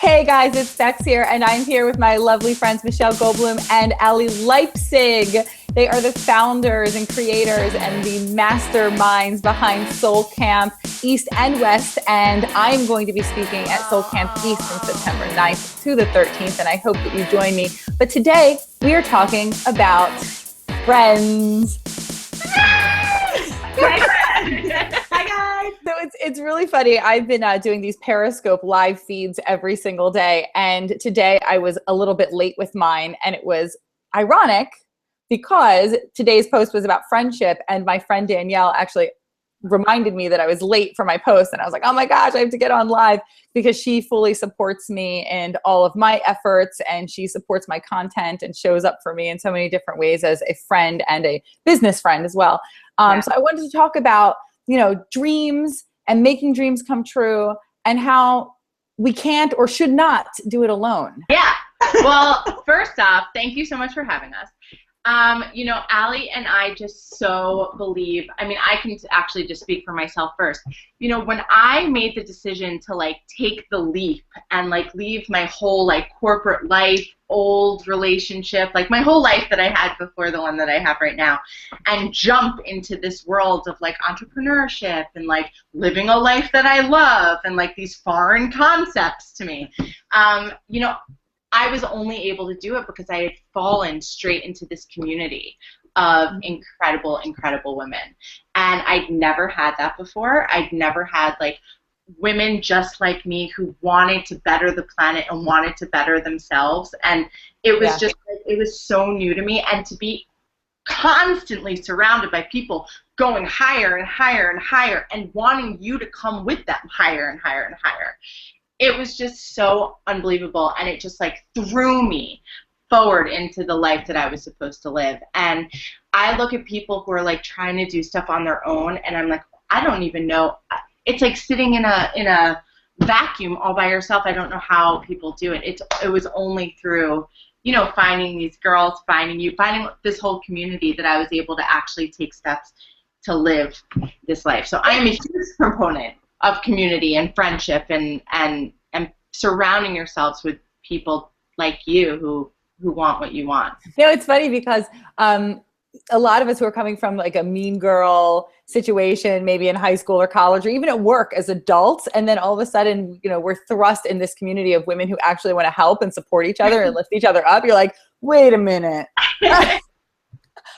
Hey guys, it's Bex here, and I'm here with my lovely friends Michelle Goldblum and Ali Leipzig. They are the founders and creators and the masterminds behind Soul Camp East and West, and I'm going to be speaking at Soul Camp East from September 9th to the 13th, and I hope that you join me. But today, we are talking about friends. Hi guys! So it's really funny. I've been doing these Periscope live feeds every single day, and today I was a little bit late with mine, and it was ironic because today's post was about friendship, and my friend Danielle actually reminded me that I was late for my post, and I was like, oh my gosh, I have to get on live, because she fully supports me in all of my efforts, and she supports my content and shows up for me in so many different ways as a friend and a business friend as well. So I wanted to talk about, dreams and making dreams come true and how we can't or should not do it alone. Yeah. Well, first off, thank you so much for having us. Ali and I just so believe, I can actually just speak for myself first. When I made the decision to take the leap and leave my whole corporate life, old relationship, my whole life that I had before the one that I have right now, and jump into this world of entrepreneurship and living a life that I love and these foreign concepts to me, I was only able to do it because I had fallen straight into this community of incredible, incredible women. And I'd never had that before. I'd never had women just like me who wanted to better the planet and wanted to better themselves. And it was just, it was so new to me. And to be constantly surrounded by people going higher and higher and higher and wanting you to come with them higher and higher and higher. It was just so unbelievable, and it just threw me forward into the life that I was supposed to live. And I look at people who are trying to do stuff on their own, and I'm I don't even know. It's sitting in a vacuum all by yourself. I don't know how people do it. It was only through finding these girls, finding this whole community that I was able to actually take steps to live this life. So I am a huge proponent of community and friendship and surrounding yourselves with people like you who want what you want. It's funny because a lot of us who are coming from a mean girl situation, maybe in high school or college or even at work as adults, and then all of a sudden, we're thrust in this community of women who actually want to help and support each other and lift each other up. You're like, wait a minute. I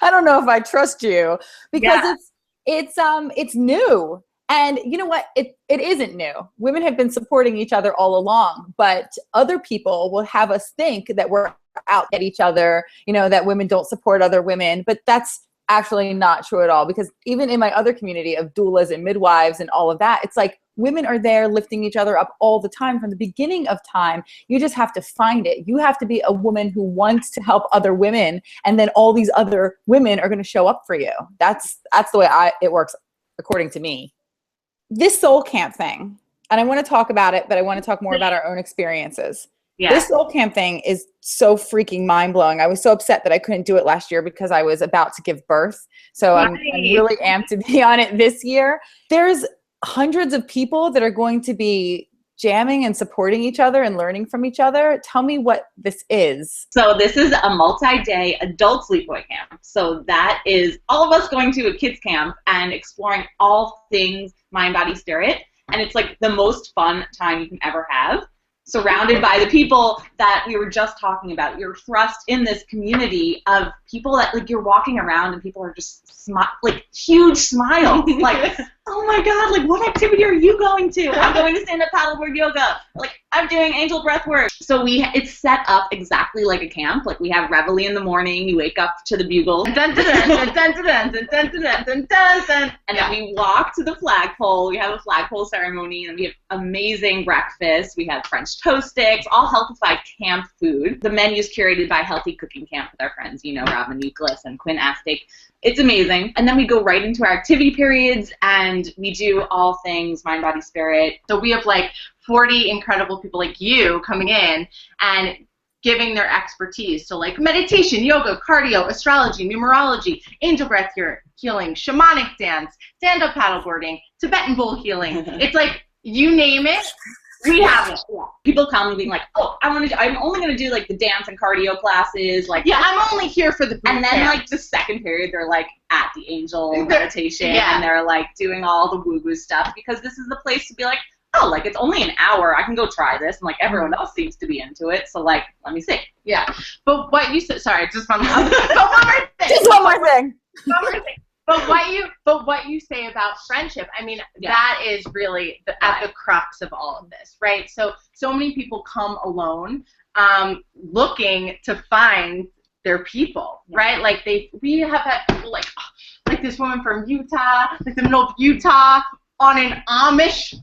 don't know if I trust you, because it's new. And you know what? It isn't new. Women have been supporting each other all along, but other people will have us think that we're out at each other, that women don't support other women, but that's actually not true at all, because even in my other community of doulas and midwives and all of that, it's women are there lifting each other up all the time from the beginning of time. You just have to find it. You have to be a woman who wants to help other women, and then all these other women are going to show up for you. That's the way it works, according to me. This Soul Camp thing, and I want to talk about it, but I want to talk more about our own experiences. Yeah. This Soul Camp thing is so freaking mind-blowing. I was so upset that I couldn't do it last year because I was about to give birth. So I'm really amped to be on it this year. There's hundreds of people that are going to be jamming and supporting each other and learning from each other. Tell me what this is. So this is a multi-day adult sleepaway camp. So that is all of us going to a kids camp and exploring all things mind, body, spirit. And it's the most fun time you can ever have, surrounded by the people that we were just talking about. You're thrust in this community of people that you're walking around and people are just huge smiles. Oh my God, what activity are you going to? I'm going to stand-up paddleboard yoga. I'm doing angel breath work. So it's set up exactly like a camp. We have reveille in the morning. You wake up to the bugle. And then we walk to the flagpole. We have a flagpole ceremony, and we have amazing breakfast. We have French toast sticks, all healthified camp food. The menu's curated by Healthy Cooking Camp with our friends, Robin Nicholas and Quinn Astic. It's amazing. And then we go right into our activity periods, and we do all things mind, body, spirit. So we have 40 incredible people like you coming in and giving their expertise. So meditation, yoga, cardio, astrology, numerology, angel breath healing, shamanic dance, stand-up paddleboarding, Tibetan bowl healing. It's you name it, We haven't. Yeah. People come being like, oh, I'm only gonna do like the dance and cardio classes. Like, yeah, I'm only here for the boot and then camp. like the second period, they're like at the angel meditation, and they're like doing all the woo-woo stuff because this is the place to be like, oh, like it's only an hour, I can go try this, and like everyone else seems to be into it, so like let me see. Yeah, but what you said, sorry, just one more thing. Just one more thing. One more thing. But what you say about friendship, I mean, that is really at the crux of all of this, right? So many people come alone, looking to find their people, right? Like we have had people like this woman from Utah, like the middle of Utah, on an Amish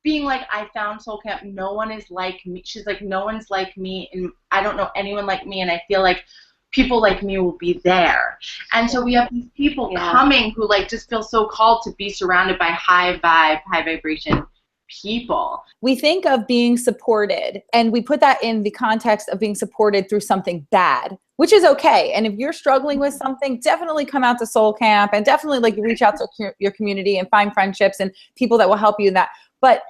being like, I found soul camp. No one is like me. She's like, no one's like me, and I don't know anyone like me, and I feel like people like me will be there. And so we have these people coming who like just feel so called to be surrounded by high vibe, high vibration people. We think of being supported, and we put that in the context of being supported through something bad, which is okay. And if you're struggling with something, definitely come out to Soul Camp, and definitely like reach out to your community and find friendships and people that will help you in that. But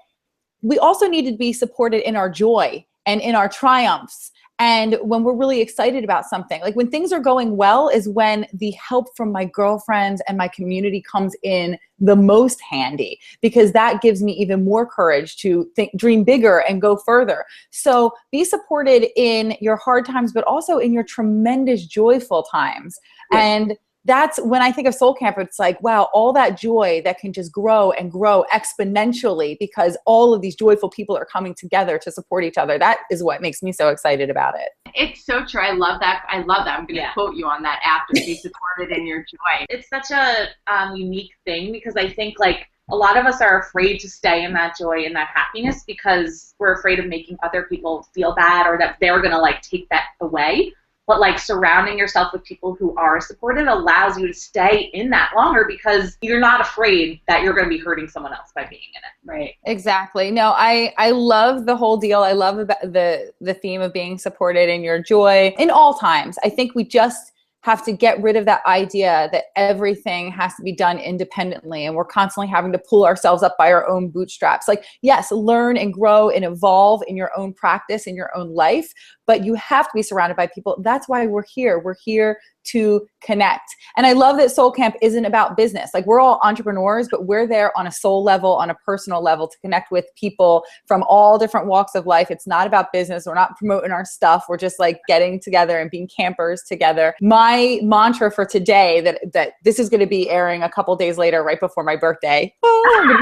we also need to be supported in our joy and in our triumphs. And when we're really excited about something, like when things are going well is when the help from my girlfriends and my community comes in the most handy, because that gives me even more courage to dream bigger and go further. So be supported in your hard times, but also in your tremendous joyful times. Yeah. And that's when I think of Soul Camp, it's like, wow, all that joy that can just grow and grow exponentially because all of these joyful people are coming together to support each other. That is what makes me so excited about it. It's so true. I love that. I'm going to quote you on that after. Be supported in your joy. It's such a unique thing because I think like a lot of us are afraid to stay in that joy and that happiness because we're afraid of making other people feel bad or that they're going to like take that away. But like surrounding yourself with people who are supportive allows you to stay in that longer because you're not afraid that you're going to be hurting someone else by being in it. Right. Exactly. No, I love the whole deal. I love the theme of being supported in your joy in all times. I think we just have to get rid of that idea that everything has to be done independently and we're constantly having to pull ourselves up by our own bootstraps. Like, yes, learn and grow and evolve in your own practice, in your own life, but you have to be surrounded by people. That's why we're here. We're here to connect. And I love that Soul Camp isn't about business. Like, we're all entrepreneurs, but we're there on a soul level, on a personal level to connect with people from all different walks of life. It's not about business. We're not promoting our stuff. We're just like getting together and being campers together. My mantra for today, that this is going to be airing a couple days later, right before my birthday. Oh, I'm going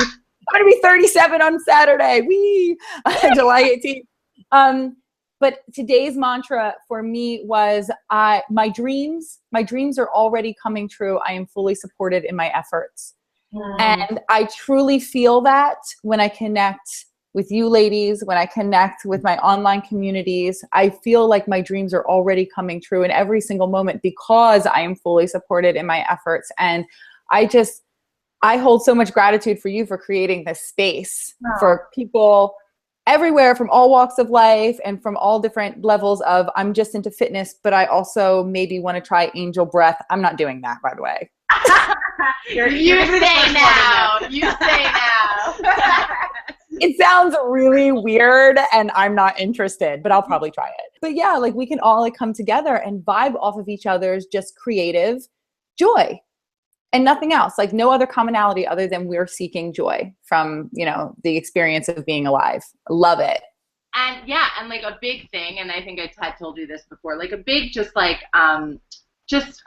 to be 37 on Saturday. Whee! July 18th. But today's mantra for me was, my dreams are already coming true. I am fully supported in my efforts. And I truly feel that when I connect with you ladies, when I connect with my online communities, I feel like my dreams are already coming true in every single moment because I am fully supported in my efforts. And I hold so much gratitude for you for creating this space for people everywhere from all walks of life and from all different levels of, I'm just into fitness, but I also maybe want to try angel breath. I'm not doing that, by the way. You say now. It sounds really weird and I'm not interested, but I'll probably try it. But yeah, like we can all like come together and vibe off of each other's just creative joy. And nothing else, like no other commonality other than we're seeking joy from, the experience of being alive. I love it. And yeah, and like a big thing, and I think I had told you this before, like a big just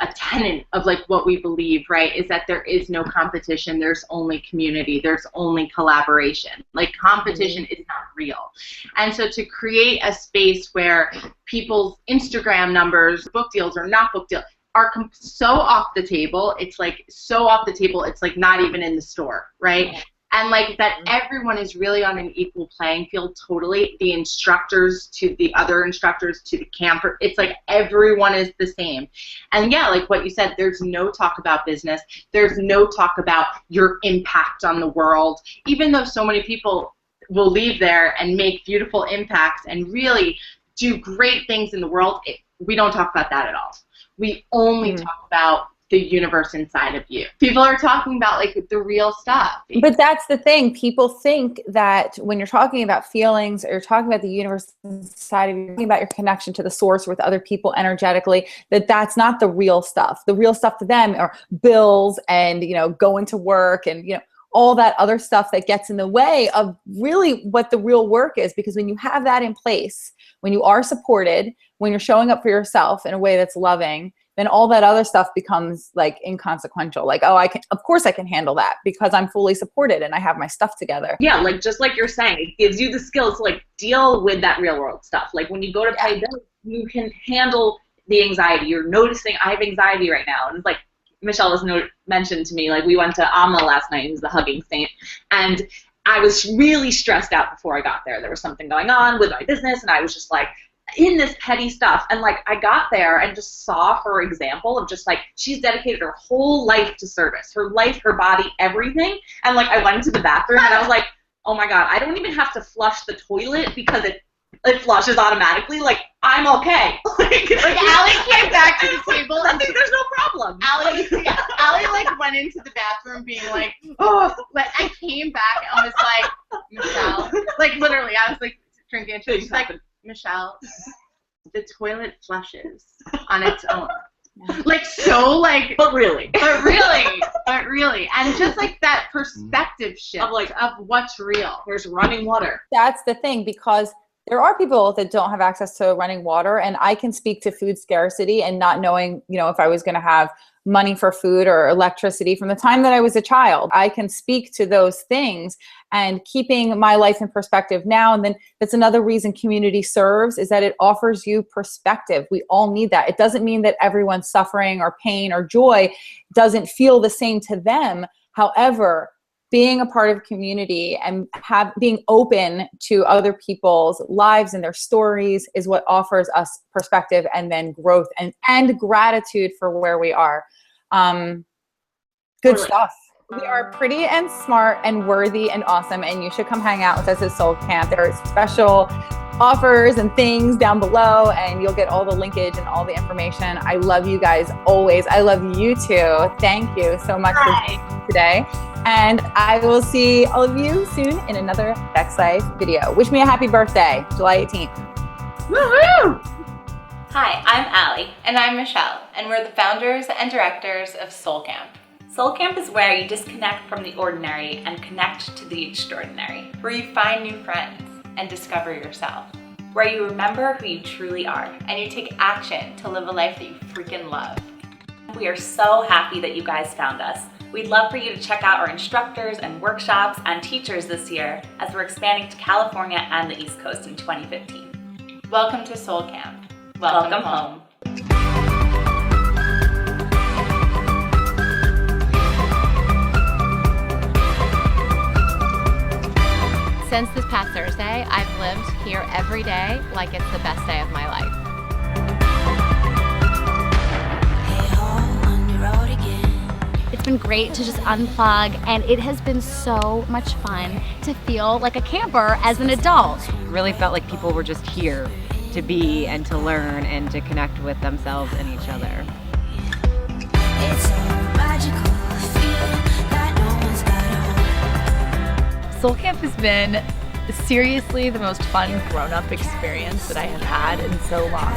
a tenet of like what we believe, right, is that there is no competition, there's only community, there's only collaboration. Like competition is not real. And so to create a space where people's Instagram numbers, book deals or not book deals, are so off the table. It's like so off the table. It's like not even in the store, right? And like that everyone is really on an equal playing field totally. The instructors to the other instructors to the camper. It's like everyone is the same. And yeah, like what you said, there's no talk about business. There's no talk about your impact on the world. Even though so many people will leave there and make beautiful impacts and really do great things in the world, we don't talk about that at all. We only talk about the universe inside of you. People are talking about like the real stuff. But that's the thing. People think that when you're talking about feelings or you're talking about the universe inside of you, talking about your connection to the source with other people energetically, that's not the real stuff. The real stuff to them are bills and, going to work and, all that other stuff that gets in the way of really what the real work is. Because when you have that in place, when you are supported, when you're showing up for yourself in a way that's loving, then all that other stuff becomes like inconsequential. Like, oh, of course I can handle that because I'm fully supported and I have my stuff together. Yeah, like just like you're saying, it gives you the skills to like deal with that real world stuff. Like when you go to pay bills, you can handle the anxiety. You're noticing I have anxiety right now. And it's like Michelle has mentioned to me, like we went to Amma last night, who's the hugging saint, and I was really stressed out before I got there. There was something going on with my business, and I was just like in this petty stuff. And like I got there and just saw her example of just like she's dedicated her whole life to service, her life, her body, everything. And like I went into the bathroom and I was like, oh my God, I don't even have to flush the toilet because it flushes automatically. Like I'm okay. like Allie came back to the table. I think there's no problem. Allie like went into the bathroom being like, oh, but I came back and was like, Michelle, like literally, I was like drinking a tea. She's like, Michelle, the toilet flushes on its own. Like so, like, but really, and just like that perspective shift of what's real. There's running water. That's the thing, because there are people that don't have access to running water, and I can speak to food scarcity and not knowing, if I was going to have money for food or electricity from the time that I was a child. I can speak to those things and keeping my life in perspective now. And then that's another reason community serves, is that it offers you perspective. We all need that. It doesn't mean that everyone's suffering or pain or joy doesn't feel the same to them. However, being a part of a community and being open to other people's lives and their stories is what offers us perspective and then growth and gratitude for where we are. Good stuff. We are pretty and smart and worthy and awesome, and you should come hang out with us at Soul Camp. There are special offers and things down below, and you'll get all the linkage and all the information. I love you guys always. I love you too. Thank you so much for being here today. And I will see all of you soon in another BEXLIFE video. Wish me a happy birthday, July 18th. Woohoo! Hi, I'm Allie. And I'm Michelle, and we're the founders and directors of Soul Camp. Soul Camp is where you disconnect from the ordinary and connect to the extraordinary, where you find new friends and discover yourself, where you remember who you truly are and you take action to live a life that you freaking love. We are so happy that you guys found us. We'd love for you to check out our instructors and workshops and teachers this year as we're expanding to California and the East Coast in 2015. Welcome to Soul Camp. Welcome home. Since this past Thursday, I've lived here every day like it's the best day of my life. It's been great to just unplug, and it has been so much fun to feel like a camper as an adult. Really felt like people were just here to be and to learn and to connect with themselves and each other. Soul Camp has been seriously the most fun grown-up experience that I have had in so long.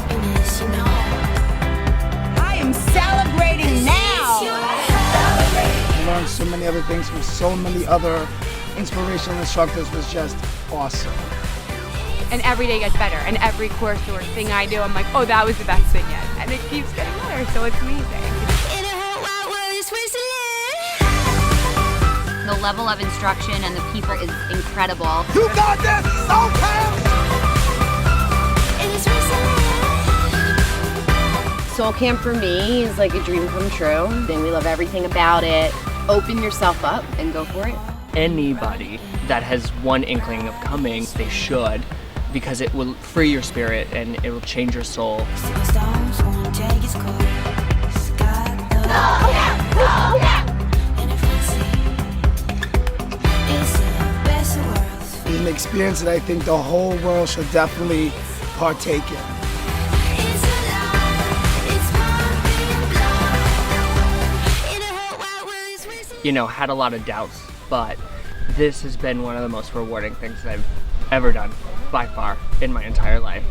I am celebrating now! I learned so many other things from so many other inspirational instructors. Was just awesome. And every day gets better, and every course or thing I do, I'm like, oh, that was the best thing yet. And it keeps getting better, so it's amazing. The level of instruction and the people is incredible. You got this! Soul Camp! Soul Camp for me is like a dream come true. And we love everything about it. Open yourself up and go for it. Anybody that has one inkling of coming, they should, because it will free your spirit and it will change your soul. It's an experience that I think the whole world should definitely partake in. had a lot of doubts, but this has been one of the most rewarding things I've ever done by far in my entire life.